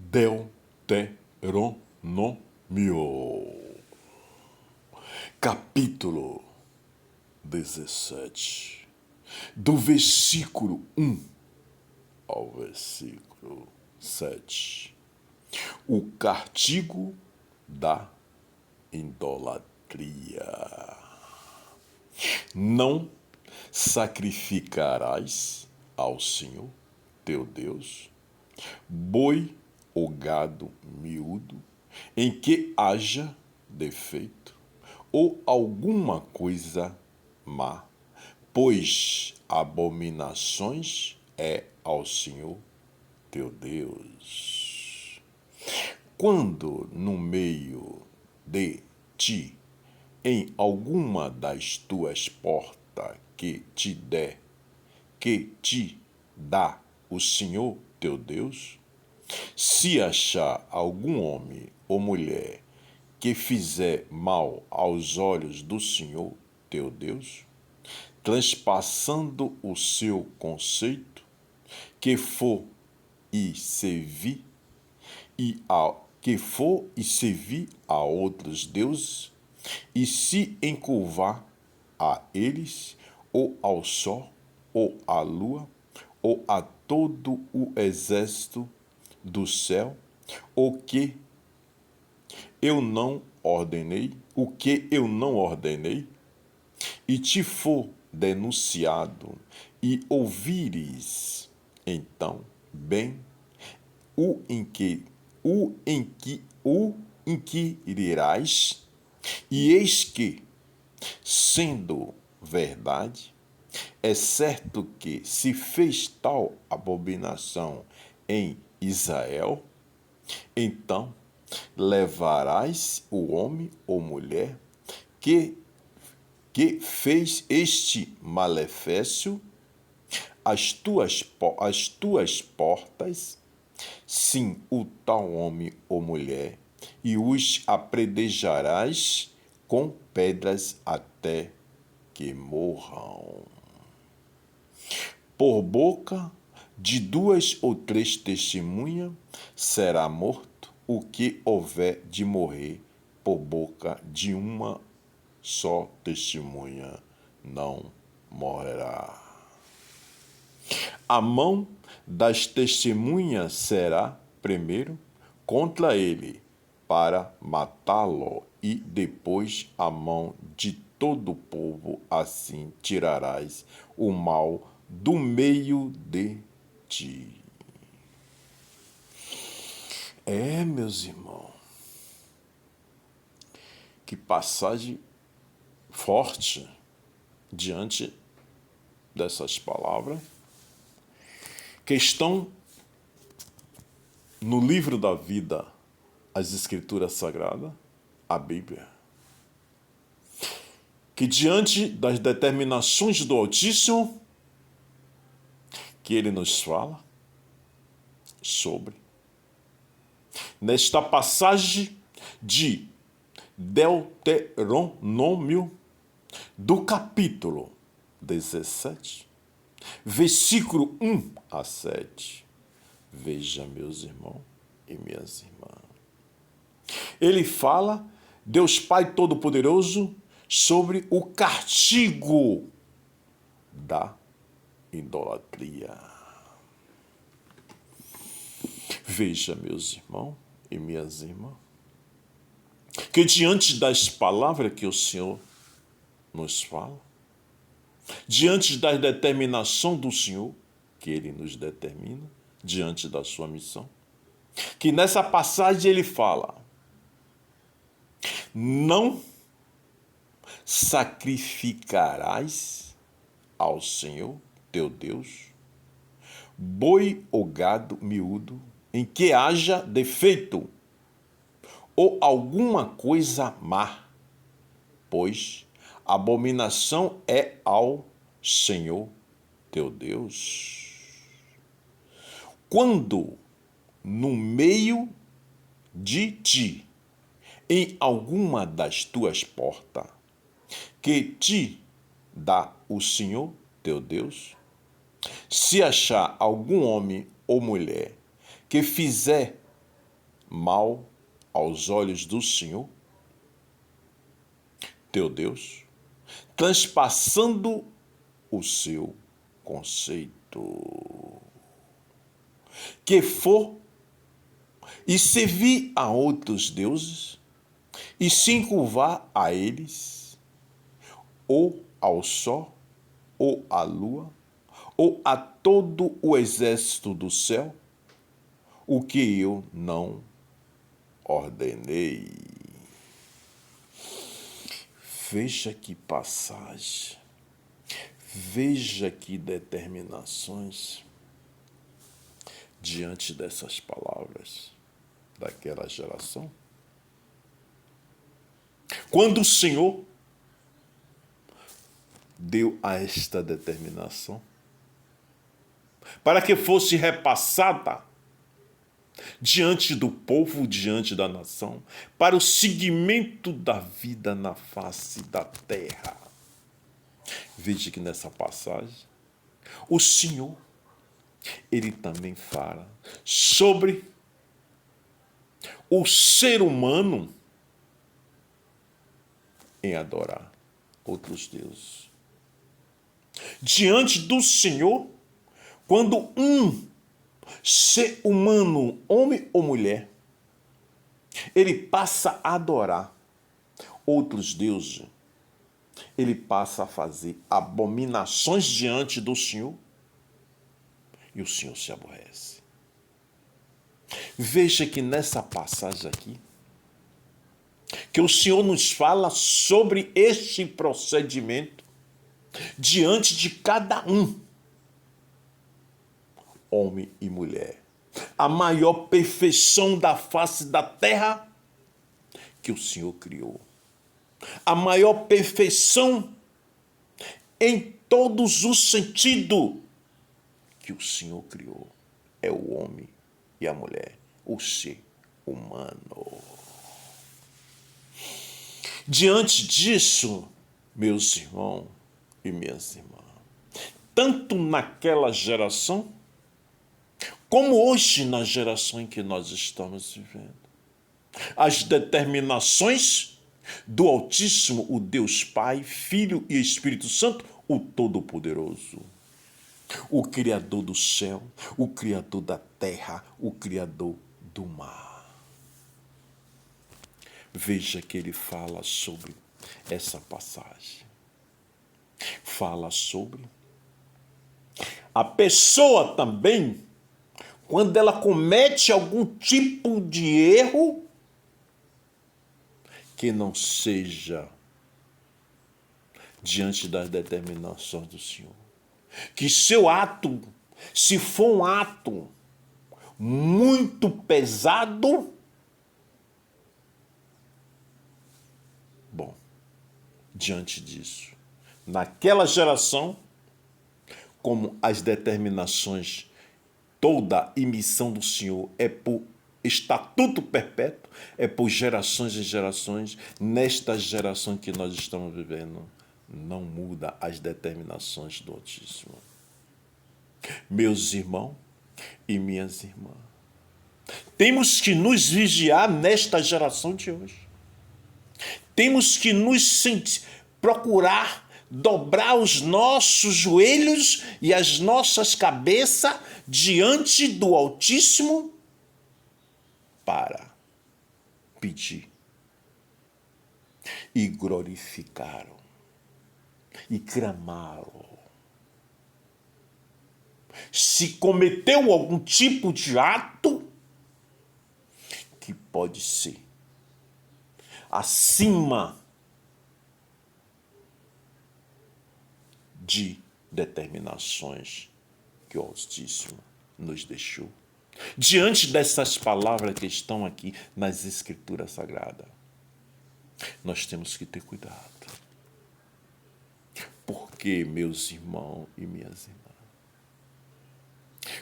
Deuteronômio, capítulo 17, do versículo 1 ao versículo 7. O castigo da idolatria. Não sacrificarás ao Senhor teu Deus boi ou gado miúdo em que haja defeito ou alguma coisa má, pois abominações é ao Senhor teu Deus. Quando no meio de ti, em alguma das tuas portas que te dá o Senhor teu Deus, se achar algum homem ou mulher que fizer mal aos olhos do Senhor teu Deus, transpassando o seu conceito, que for e servir a outros deuses, e se encurvar a eles, ou ao sol, ou à lua, ou a todo o exército do céu, o que eu não ordenei, e te for denunciado, e ouvires, então, bem, o inquirirás, e eis que, sendo verdade, é certo que se fez tal abominação em Israel, então levarás o homem ou mulher que fez este malefício às tuas portas, sim, o tal homem ou mulher, e os apedrejarás com pedras até que morram. Por boca de 2 ou 3 testemunhas será morto o que houver de morrer por boca de uma só testemunha não morrerá. A mão das testemunhas será primeiro contra ele para matá-lo, e depois a mão de todo o povo, assim tirarás o mal do meio de ti. Meus irmãos, que passagem forte diante dessas palavras que estão no livro da vida, as Escrituras Sagradas, a Bíblia. Que diante das determinações do Altíssimo, que ele nos fala sobre, nesta passagem de Deuteronômio, do capítulo 17, versículo 1 a 7. Veja, meus irmãos e minhas irmãs. Ele fala, Deus Pai Todo-Poderoso, sobre o castigo da idolatria. Veja, meus irmãos e minhas irmãs, que diante das palavras que o Senhor nos fala, diante da determinação do Senhor, que Ele nos determina, diante da sua missão, que nessa passagem ele fala, não sacrificarás ao Senhor teu Deus boi ou gado miúdo em que haja defeito ou alguma coisa má, pois abominação é ao Senhor teu Deus. Quando no meio de ti, em alguma das tuas portas, que te dá o Senhor teu Deus, se achar algum homem ou mulher que fizer mal aos olhos do Senhor, teu Deus, transpassando o seu conceito, que for e servir a outros deuses e se encurvar a eles, ou ao sol, ou à lua, ou a todo o exército do céu, o que eu não ordenei. Veja que passagem, veja que determinações diante dessas palavras daquela geração. Quando o Senhor deu a esta determinação, para que fosse repassada diante do povo, diante da nação, para o seguimento da vida na face da terra. Veja que nessa passagem, o Senhor, ele também fala sobre o ser humano em adorar outros deuses. Diante do Senhor, quando um ser humano, homem ou mulher, ele passa a adorar outros deuses, ele passa a fazer abominações diante do Senhor e o Senhor se aborrece. Veja que nessa passagem aqui, que o Senhor nos fala sobre este procedimento diante de cada um, homem e mulher. A maior perfeição da face da terra que o Senhor criou. A maior perfeição em todos os sentidos que o Senhor criou é o homem e a mulher, o ser humano. Diante disso, meus irmãos e minhas irmãs, tanto naquela geração, como hoje na geração em que nós estamos vivendo, as determinações do Altíssimo, o Deus Pai, Filho e Espírito Santo, o Todo-Poderoso, o Criador do céu, o Criador da terra, o Criador do mar. Veja que ele fala sobre essa passagem. Fala sobre a pessoa também, quando ela comete algum tipo de erro, que não seja diante das determinações do Senhor. Que seu ato, se for um ato muito pesado, bom, diante disso, naquela geração, como as determinações, toda a missão do Senhor é por estatuto perpétuo, é por gerações e gerações. Nesta geração que nós estamos vivendo, não muda as determinações do Altíssimo. Meus irmãos e minhas irmãs, temos que nos vigiar nesta geração de hoje. Temos que nos procurar dobrar os nossos joelhos e as nossas cabeças diante do Altíssimo para pedir e glorificá-lo e clamá-lo. Se cometeu algum tipo de ato que pode ser acima de determinações que o Altíssimo nos deixou. Diante dessas palavras que estão aqui nas Escrituras Sagradas, nós temos que ter cuidado. Porque, meus irmãos e minhas irmãs,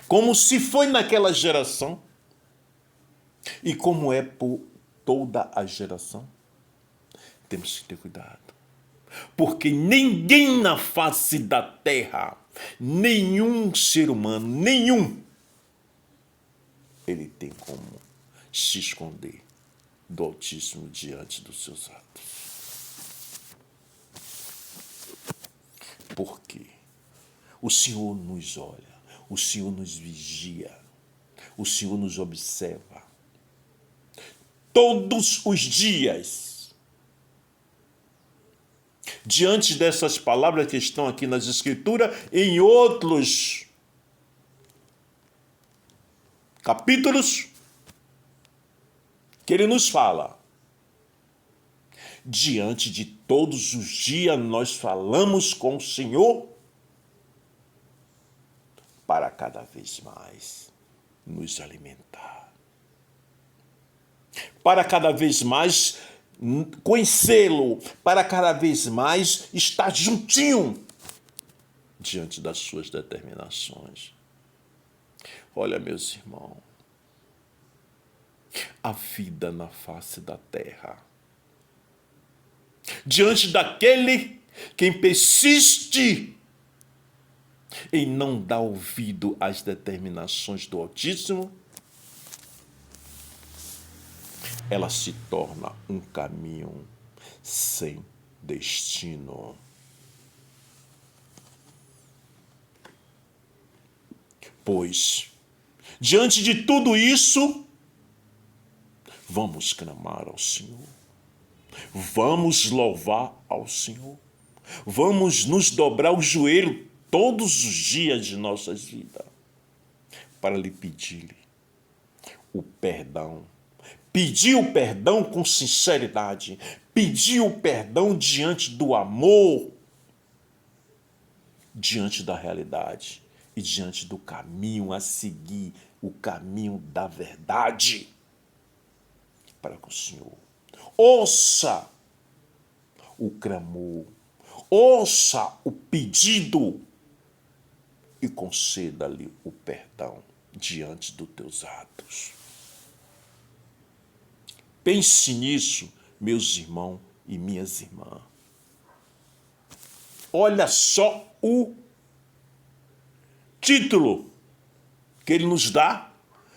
como se foi naquela geração e como é por toda a geração, temos que ter cuidado. Porque ninguém na face da terra, nenhum ser humano, nenhum, ele tem como se esconder do Altíssimo diante dos seus atos. Por quê? O Senhor nos olha, o Senhor nos vigia, o Senhor nos observa. Todos os dias. Diante dessas palavras que estão aqui nas Escrituras, em outros capítulos, que ele nos fala. Diante de todos os dias nós falamos com o Senhor para cada vez mais nos alimentar. Para cada vez mais conhecê-lo, para cada vez mais estar juntinho diante das suas determinações. Olha, meus irmãos, a vida na face da terra, diante daquele quem persiste em não dar ouvido às determinações do Altíssimo, ela se torna um caminho sem destino. Pois, diante de tudo isso, vamos clamar ao Senhor. Vamos louvar ao Senhor. Vamos nos dobrar o joelho todos os dias de nossas vidas para lhe pedir o perdão. Pedir o perdão com sinceridade. Pedir o perdão diante do amor, diante da realidade e diante do caminho a seguir, o caminho da verdade, para que o Senhor ouça o clamor, ouça o pedido e conceda-lhe o perdão diante dos teus atos. Pense nisso, meus irmãos e minhas irmãs. Olha só o título que ele nos dá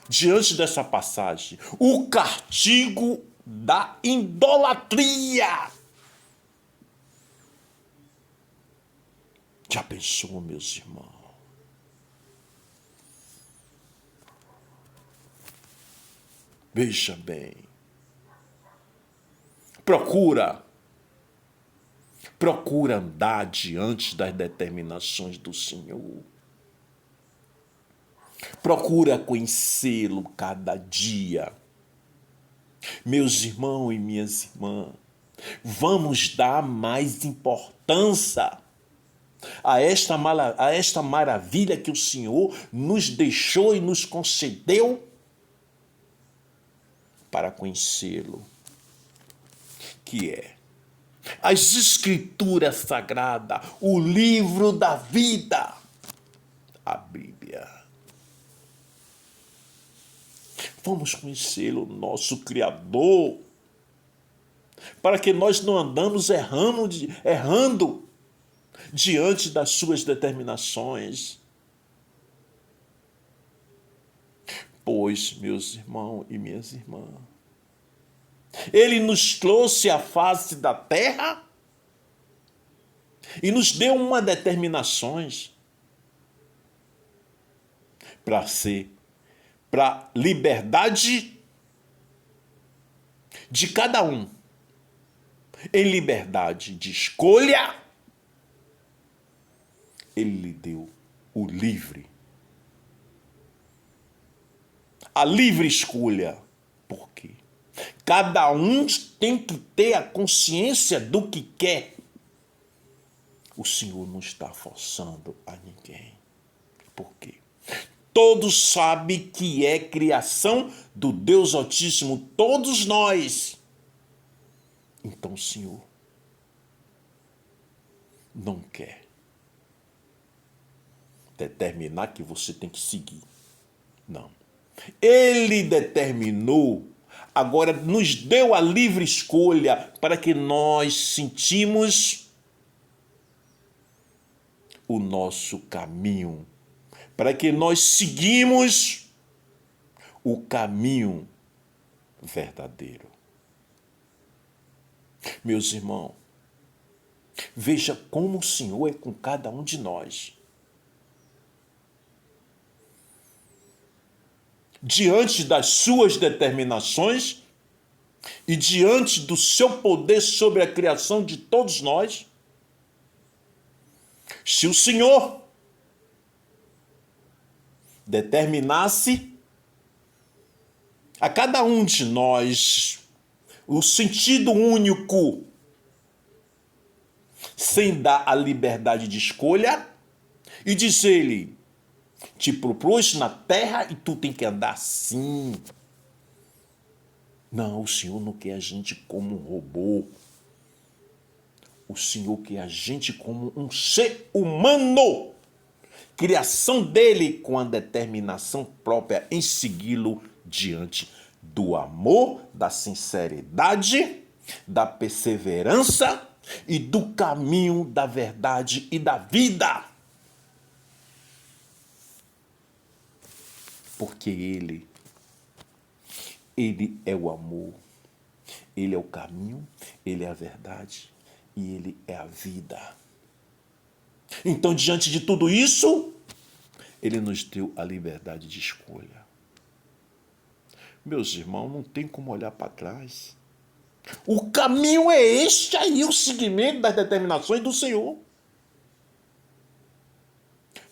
diante dessa passagem. O castigo da idolatria. Já pensou, meus irmãos? Veja bem. Procura andar diante das determinações do Senhor. Procura conhecê-lo cada dia. Meus irmãos e minhas irmãs, vamos dar mais importância a esta maravilha que o Senhor nos deixou e nos concedeu para conhecê-lo, que é as Escrituras Sagradas, o livro da vida, a Bíblia. Vamos conhecê-lo, nosso Criador, para que nós não andamos errando diante das suas determinações. Pois, meus irmãos e minhas irmãs, ele nos trouxe à face da terra e nos deu uma determinações para liberdade de cada um, em liberdade de escolha, ele lhe deu a livre escolha. Por quê? Cada um tem que ter a consciência do que quer. O Senhor não está forçando a ninguém. Por quê? Todos sabem que é criação do Deus Altíssimo, todos nós. Então o Senhor não quer determinar que você tem que seguir. Não. Ele determinou, agora nos deu a livre escolha para que nós sentimos o nosso caminho, para que nós seguimos o caminho verdadeiro. Meus irmãos, veja como o Senhor é com cada um de nós. Diante das suas determinações e diante do seu poder sobre a criação de todos nós, se o Senhor determinasse a cada um de nós o sentido único, sem dar a liberdade de escolha, e dizer-lhe: te propus na terra e tu tem que andar assim. Não, o Senhor não quer a gente como um robô. O Senhor quer a gente como um ser humano, criação dele, com a determinação própria em segui-lo diante do amor, da sinceridade, da perseverança e do caminho da verdade e da vida. Porque Ele é o amor, Ele é o caminho, Ele é a verdade e Ele é a vida. Então, diante de tudo isso, Ele nos deu a liberdade de escolha. Meus irmãos, não tem como olhar para trás. O caminho é este aí, o seguimento das determinações do Senhor.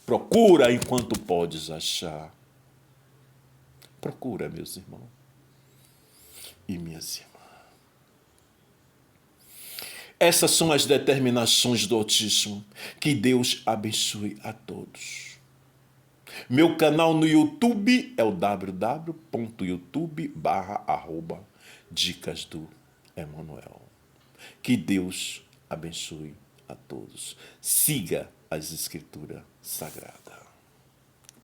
Procura enquanto podes achar. Procura, meus irmãos e minhas irmãs. Essas são as determinações do Altíssimo. Que Deus abençoe a todos. Meu canal no YouTube é o www.youtube.com/Dicas do Emanuel. Que Deus abençoe a todos. Siga as Escrituras Sagradas.